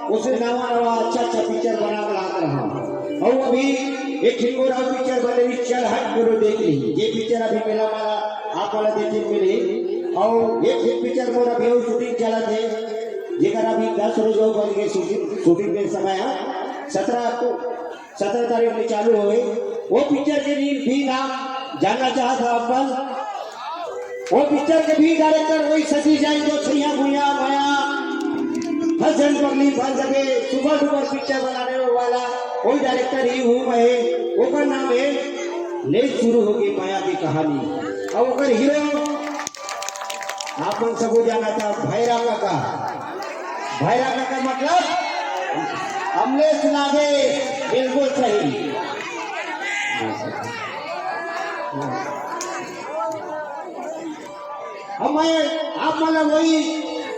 उसे नवा नवा अच्छा अच्छा पिक्चर बना कर ला रहा हूँ। और अभी एक हिंगोरा पिक्चर बने चल हट गुरु देख ली, ये पिक्चर अभी मेला वाला आप वाला देखने मिले। और एक पिक्चर मोरा भी शूटिंग चला थे, जेकर अभी 10 रोज हो गए शूटिंग के समय 17 तारीख में चालू हुए। वो पिक्चर के भी नाम जानना चाहता अपन। वो पिक्चर के भी डायरेक्टर वही सती जाए जो छुइया भुइया माया हसन पगली बन सके सुपर डुपर पिक्चर बनाने वाला वही डायरेक्टर ही हूँ मैं। ओकर नाम है ले शुरू होगी माया की कहानी। और ओकर हीरो आप लोग सबको जाना था भैरा काका। भैरा काका मतलब अमलेश नागे, बिल्कुल सही। अब मैं आप मतलब वही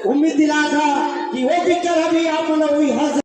उम्मीद दिला था कि वो पिक्चर अभी आप मतलब वही हर